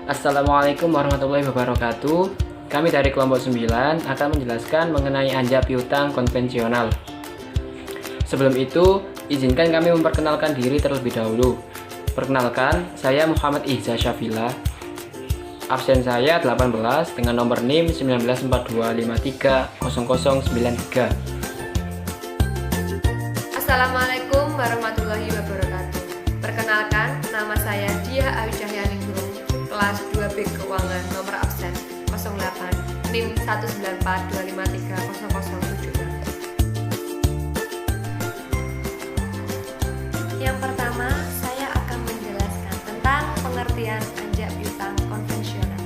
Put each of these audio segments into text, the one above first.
Assalamualaikum warahmatullahi wabarakatuh. Kami dari kelompok 9 akan menjelaskan mengenai anjak piutang konvensional. Sebelum itu, izinkan kami memperkenalkan diri terlebih dahulu. Perkenalkan, saya Muhammad Ihza Syafila. Absen saya 18 dengan nomor NIM 1942530093. Assalamualaikum warahmatullahi wabarakatuh. Perkenalkan, nama saya Diah Ayu Cahyaningrum, kelas 2B Keuangan, nomor absen 08, NIM 194253007. Yang pertama, saya akan menjelaskan tentang pengertian anjak piutang konvensional.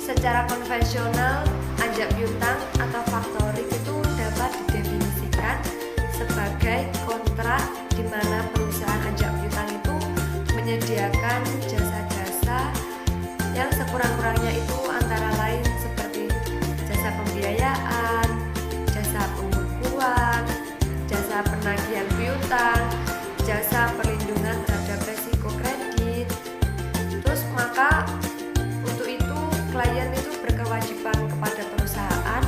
Secara konvensional, anjak piutang atau factoring itu dapat didefinisikan sebagai kontrak di mana perusahaan anjak piutang itu menyediakan jasa-jasa yang sekurang-kurangnya itu antara lain seperti jasa pembiayaan, jasa pembukuan, jasa penagihan piutang, jasa perlindungan terhadap resiko kredit. Terus maka untuk itu klien itu berkewajiban kepada perusahaan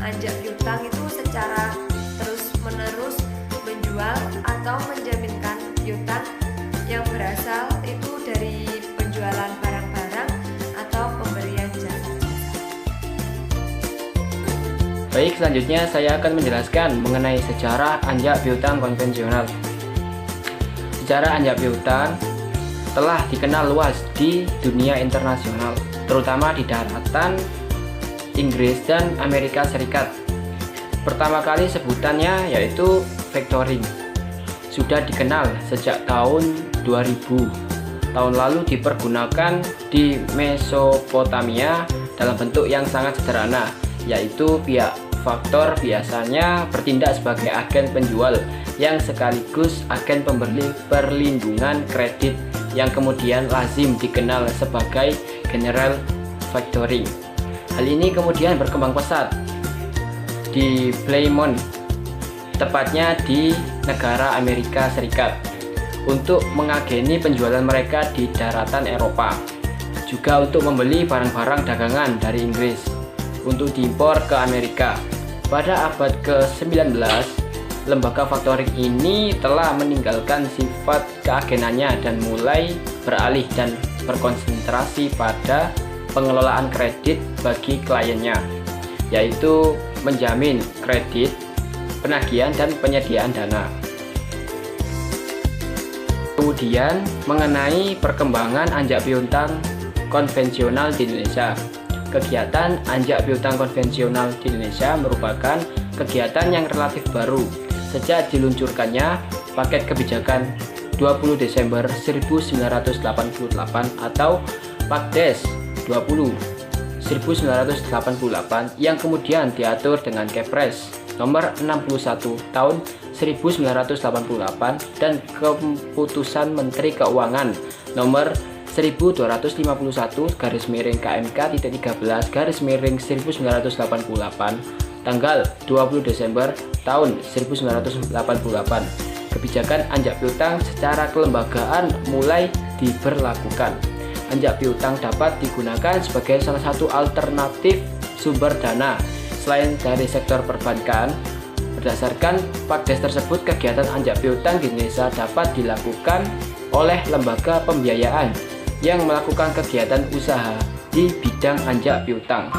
anjak piutang itu secara terus-menerus menjual atau menjaminkan piutang yang berasal itu dari penjualan barang-barang atau pemberian jasa-jasa. Baik, selanjutnya saya akan menjelaskan mengenai sejarah anjak piutang konvensional. Sejarah anjak piutang telah dikenal luas di dunia internasional, terutama di daratan Inggris dan Amerika Serikat. Pertama kali sebutannya yaitu factoring. Sudah dikenal sejak tahun 2000. Tahun lalu dipergunakan di Mesopotamia dalam bentuk yang sangat sederhana, yaitu pihak faktor biasanya bertindak sebagai agen penjual yang sekaligus agen pemberi perlindungan kredit yang kemudian lazim dikenal sebagai general factoring. Hal ini kemudian berkembang pesat di Plymouth, tepatnya di negara Amerika Serikat, untuk mengageni penjualan mereka di daratan Eropa, juga untuk membeli barang-barang dagangan dari Inggris untuk diimpor ke Amerika. Pada abad ke-19, lembaga factoring ini telah meninggalkan sifat keagenannya dan mulai beralih dan berkonsentrasi pada pengelolaan kredit bagi kliennya, yaitu menjamin kredit, penagihan, dan penyediaan dana. Kemudian mengenai perkembangan anjak piutang konvensional di Indonesia. Kegiatan anjak piutang konvensional di Indonesia merupakan kegiatan yang relatif baru sejak diluncurkannya paket kebijakan 20 Desember 1988 atau Pakdes 20 1988 yang kemudian diatur dengan Kepres nomor 61 tahun 1988 dan Keputusan Menteri Keuangan nomor 12.13/13/1988 tanggal 20 Desember tahun 1988. Kebijakan anjak piutang secara kelembagaan mulai diberlakukan. Anjak piutang dapat digunakan sebagai salah satu alternatif sumber dana selain dari sektor perbankan. Berdasarkan Pakdes tersebut, kegiatan anjak piutang di Indonesia dapat dilakukan oleh lembaga pembiayaan yang melakukan kegiatan usaha di bidang anjak piutang,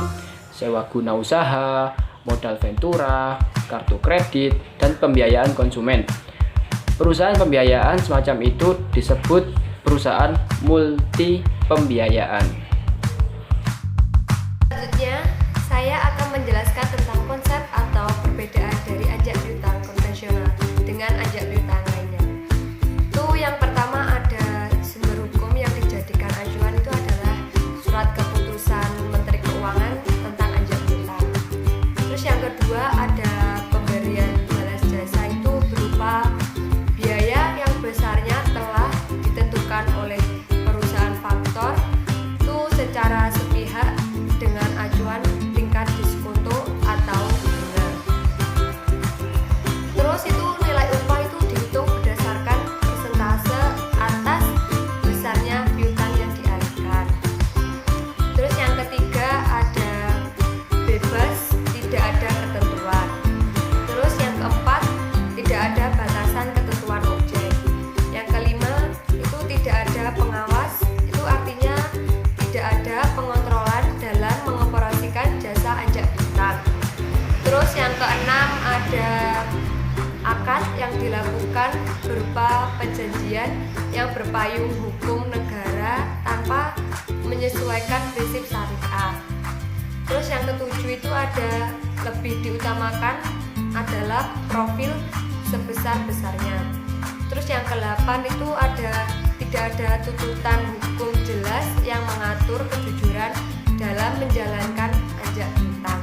sewa guna usaha, modal ventura, kartu kredit, dan pembiayaan konsumen. Perusahaan pembiayaan semacam itu disebut perusahaan multi pembiayaan. Selanjutnya, saya akan menjelaskan tentang konsep atau perbedaan dari anjak piutang konvensional dengan anjak piutang lainnya. Itu yang pertama ada sumber hukum yang dijadikan acuan itu adalah surat keputusan Menteri Keuangan tentang anjak piutang. Terus yang kedua ada pemberian balas jasa itu berupa biaya yang besarnya telah ditentukan oleh perusahaan faktor itu secara sepihak dengan acuan tingkat diskonto atau berupa perjanjian yang berpayung hukum negara tanpa menyesuaikan prinsip syariah. Terus yang ketujuh itu ada lebih diutamakan adalah profil sebesar-besarnya. Terus yang ke-8 itu tidak ada tuntutan hukum jelas yang mengatur kejujuran dalam menjalankan anjak piutang.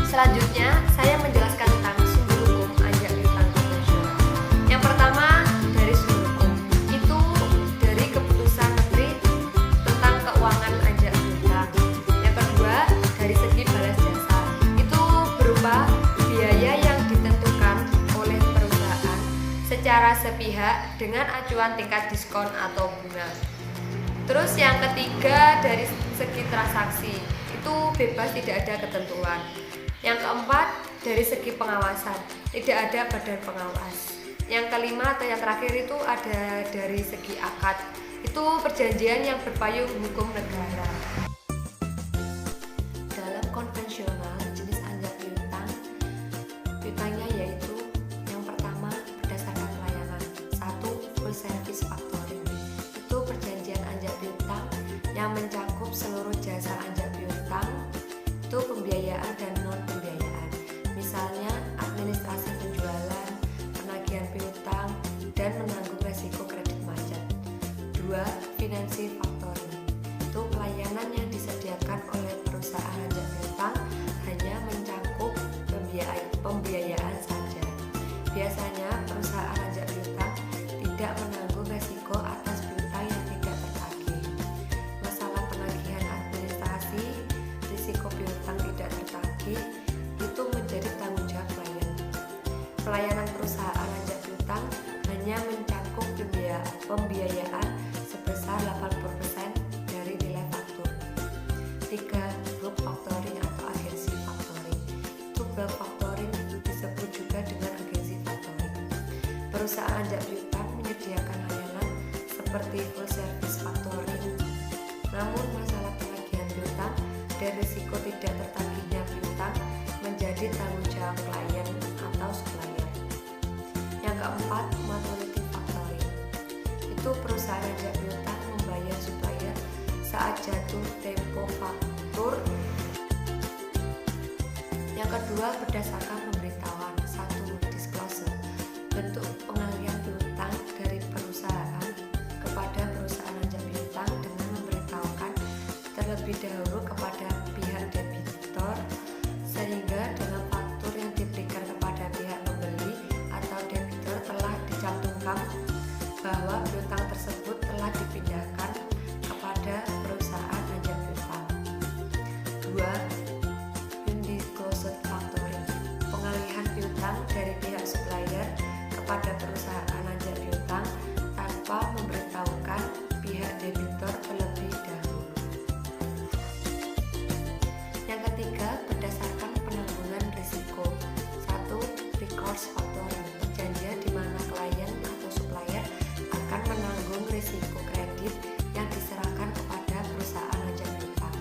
Selanjutnya saya menjelaskan tentang sumber hukum anjak piutang konvensional. Yang pertama dari sumber hukum itu dari Keputusan Menteri tentang Keuangan Anjak Piutang. Yang kedua dari segi balas jasa itu berupa biaya yang ditentukan oleh perusahaan secara sepihak dengan acuan tingkat diskon atau bunga. Terus yang ketiga dari segi transaksi itu bebas, tidak ada ketentuan. Yang keempat dari segi pengawasan tidak ada badan pengawas. Yang kelima atau yang terakhir itu ada dari segi akad, itu perjanjian yang berpayung hukum negara. Dalam konvensional jenis anjak piutang, piutangnya yaitu yang pertama berdasarkan pelayanan. 1. Full service factoring, itu perjanjian anjak piutang yang mencakup seluruh jasa anjak piutang, itu pembiayaan dan non pembiayaan, misalnya administrasi penjualan, penagihan piutang, dan menanggung resiko kredit macet. 2. Financing factoring, itu pelayanan yang disediakan oleh perusahaan anjak piutang hanya mencakup pembiayaan saja. Biasanya perusahaan anjak piutang tidak menanggung resiko atas piutang yang tidak tertagih. Masalah penagihan administrasi, risiko piutang tidak tertagih itu menjadi tanggung jawab klien. Pelayanan perusahaan anjak piutang hanya mencakup pembiayaan sebesar 80% dari nilai faktur. 3. Bulk factoring atau agensi factoring, itu bulk factoring disebut juga dengan agensi factoring. Perusahaan anjak piutang menyediakan layanan seperti full service factoring, namun masalah penagihan piutang dan risiko tidak tertagihnya piutang menjadi tanggung jawab klien atau supplier. Yang keempat, maturity factoring, itu perusahaan anjak piutang membayar supplier saat jatuh tempo faktur. Yang kedua, berdasarkan pemberitahuan. 1. Disclosure, bentuk pengalihan piutang dari perusahaan kepada perusahaan anjak piutang dengan memberitahukan terlebih dahulu kepada pihak debitor, sehingga dalam faktur yang diberikan kepada pihak pembeli atau debitor telah dicantumkan bahwa piutang tersebut telah dipindahkan kepada perusahaan anjak piutang. 2. Undisclosed factoring, pengalihan piutang dari pihak supplier kepada perusahaan anjak piutang tanpa memberitahukan pihak debitor terlebih dahulu. Yang ketiga, berdasarkan penanggungan risiko. 1. Recourse factoring, perjanjian di mana klien atau supplier akan menanggung risiko kredit yang diserahkan kepada perusahaan anjak piutang.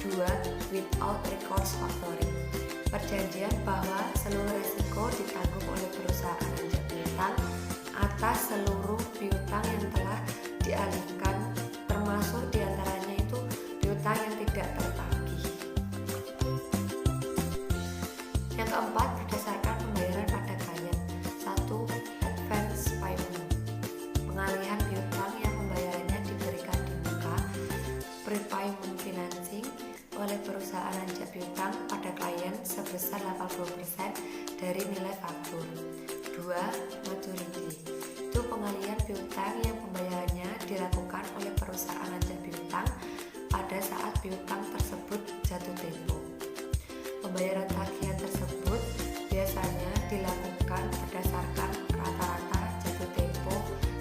2. Without recourse factoring, perjanjian bahwa seluruh risiko ditanggung oleh perusahaan anjak piutang atas seluruh piutang yang telah dialihkan, termasuk diantaranya itu piutang yang tidak tertagih. Yang keempat, berdasarkan pembayaran pada klien. 1. Advance payment, pengalihan piutang yang pembayarannya diberikan di muka, prepayment financing oleh perusahaan anjak piutang pada klien sebesar 80% dari nilai faktur. 2. Maturity, itu pengalihan piutang yang pembayarannya dilakukan oleh perusahaan anjak piutang pada saat piutang tersebut jatuh tempo. Pembayaran tagihan tersebut biasanya dilakukan berdasarkan rata-rata jatuh tempo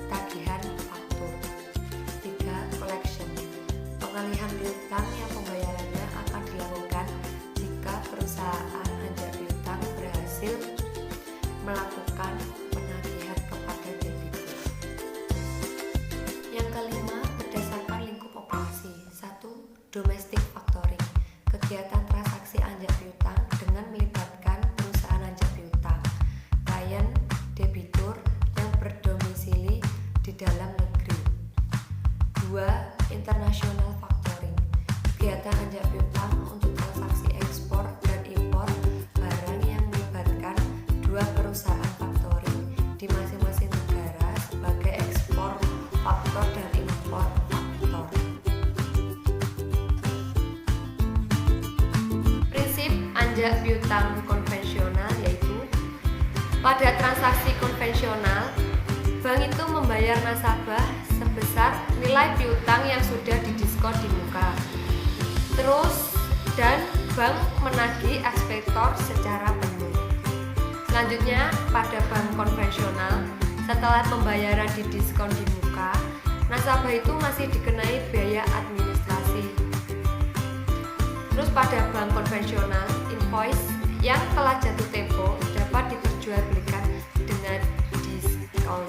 tagihan faktur. 3. Collection, pengalihan piutang yang pembayarannya akan dilakukan jika perusahaan anjak piutang berhasil melakukan penagihan kepada debitur. Yang kelima, berdasarkan lingkup operasi. 1. Domestic factoring, kegiatan transaksi anjak piutang dengan melibatkan perusahaan anjak piutang, klien international factoring. Kegiatan anjak piutang untuk transaksi ekspor dan impor barang yang melibatkan dua perusahaan factoring di masing-masing negara sebagai ekspor faktor dan impor faktor. Prinsip anjak piutang konvensional yaitu pada transaksi konvensional, bank itu membayar nasabah sebesar nilai piutang yang sudah didiskon di muka. Terus, dan bank menagih eksekutor secara penuh. Selanjutnya, pada bank konvensional, setelah pembayaran didiskon di muka, nasabah itu masih dikenai biaya administrasi. Terus pada bank konvensional, invoice yang telah jatuh tempo dapat diperjualbelikan dengan diskon.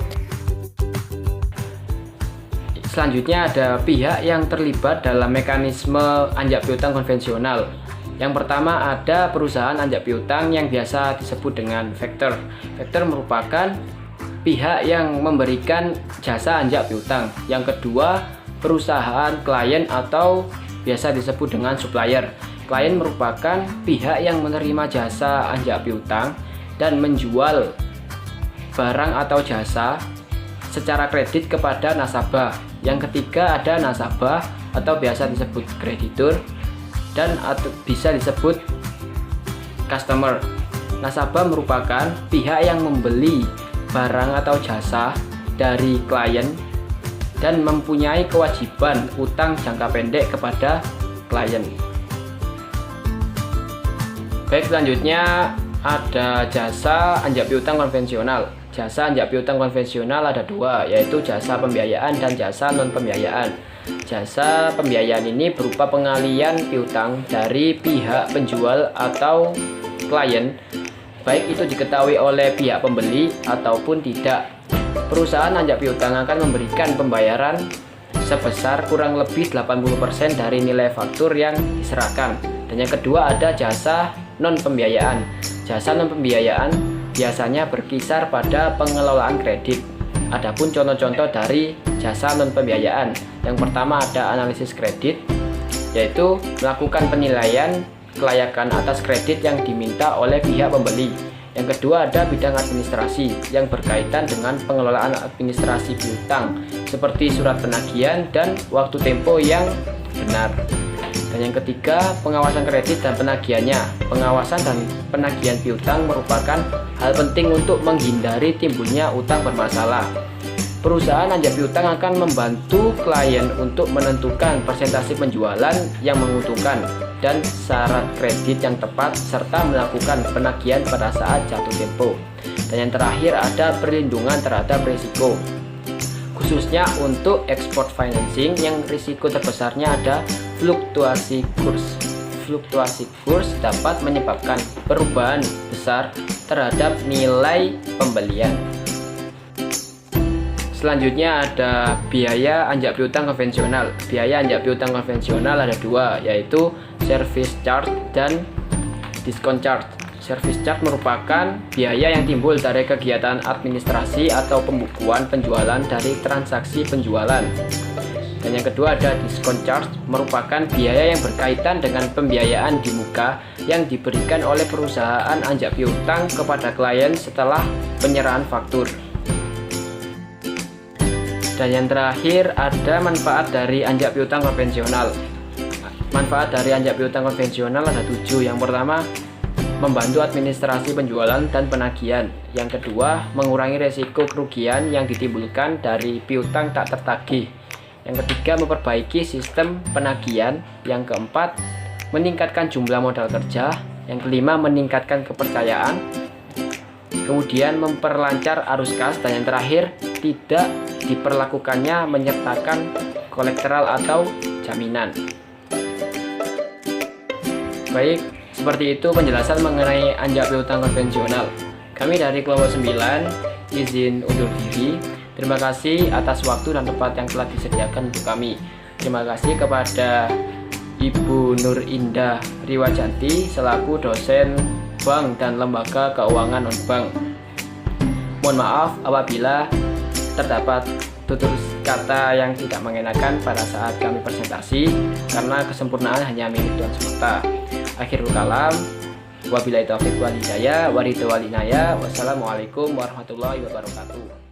Selanjutnya ada pihak yang terlibat dalam mekanisme anjak piutang konvensional. Yang pertama ada perusahaan anjak piutang yang biasa disebut dengan factor. Factor merupakan pihak yang memberikan jasa anjak piutang. Yang kedua, perusahaan klien atau biasa disebut dengan supplier. Klien merupakan pihak yang menerima jasa anjak piutang dan menjual barang atau jasa secara kredit kepada nasabah. Yang ketiga ada nasabah atau biasa disebut kreditur dan atau bisa disebut customer. Nasabah merupakan pihak yang membeli barang atau jasa dari klien dan mempunyai kewajiban utang jangka pendek kepada klien. Baik, selanjutnya ada jasa anjak piutang konvensional. Jasa anjak piutang konvensional ada dua, yaitu jasa pembiayaan dan jasa non pembiayaan. Jasa pembiayaan ini berupa pengalian piutang dari pihak penjual atau klien, baik itu diketahui oleh pihak pembeli ataupun tidak. Perusahaan anjak piutang akan memberikan pembayaran sebesar kurang lebih 80% dari nilai faktur yang diserahkan. Dan yang kedua ada jasa non pembiayaan. Jasa non pembiayaan biasanya berkisar pada pengelolaan kredit. Adapun contoh-contoh dari jasa non pembiayaan, yang pertama ada analisis kredit, yaitu melakukan penilaian kelayakan atas kredit yang diminta oleh pihak pembeli. Yang kedua ada bidang administrasi yang berkaitan dengan pengelolaan administrasi piutang seperti surat penagihan dan waktu tempo yang benar. Dan yang ketiga, pengawasan kredit dan penagihannya. Pengawasan dan penagihan piutang merupakan hal penting untuk menghindari timbulnya utang bermasalah. Perusahaan anjak piutang akan membantu klien untuk menentukan persentase penjualan yang menguntungkan dan syarat kredit yang tepat serta melakukan penagihan pada saat jatuh tempo. Dan yang terakhir ada perlindungan terhadap risiko. Khususnya untuk export financing yang risiko terbesarnya ada fluktuasi kurs. Fluktuasi kurs dapat menyebabkan perubahan besar terhadap nilai pembelian. Selanjutnya ada biaya anjak piutang konvensional. Biaya anjak piutang konvensional ada dua, yaitu service charge dan discount charge. Service charge merupakan biaya yang timbul dari kegiatan administrasi atau pembukuan penjualan dari transaksi penjualan. Dan yang kedua ada discount charge, merupakan biaya yang berkaitan dengan pembiayaan di muka yang diberikan oleh perusahaan anjak piutang kepada klien setelah penyerahan faktur. Dan yang terakhir ada manfaat dari anjak piutang konvensional. Manfaat dari anjak piutang konvensional ada 7. Yang pertama, membantu administrasi penjualan dan penagihan. Yang kedua, mengurangi resiko kerugian yang ditimbulkan dari piutang tak tertagih. Yang ketiga, memperbaiki sistem penagihan. Yang keempat, meningkatkan jumlah modal kerja. Yang kelima, meningkatkan kepercayaan. Kemudian memperlancar arus kas. Dan yang terakhir, tidak diperlakukannya menyertakan kolateral atau jaminan. Baik, seperti itu penjelasan mengenai anjak piutang konvensional. Kami dari kelompok 9 izin undur diri. Terima kasih atas waktu dan tempat yang telah disediakan untuk kami. Terima kasih kepada Ibu Nur Indah Riwajanti selaku dosen Bank dan Lembaga Keuangan Non-Bank. Mohon maaf apabila terdapat tutur kata yang tidak mengenakan pada saat kami presentasi, karena kesempurnaan hanya milik Tuhan semata. Akhirul kalam, wabillahi taufiq wal hidayah, wassalamualaikum warahmatullahi wabarakatuh.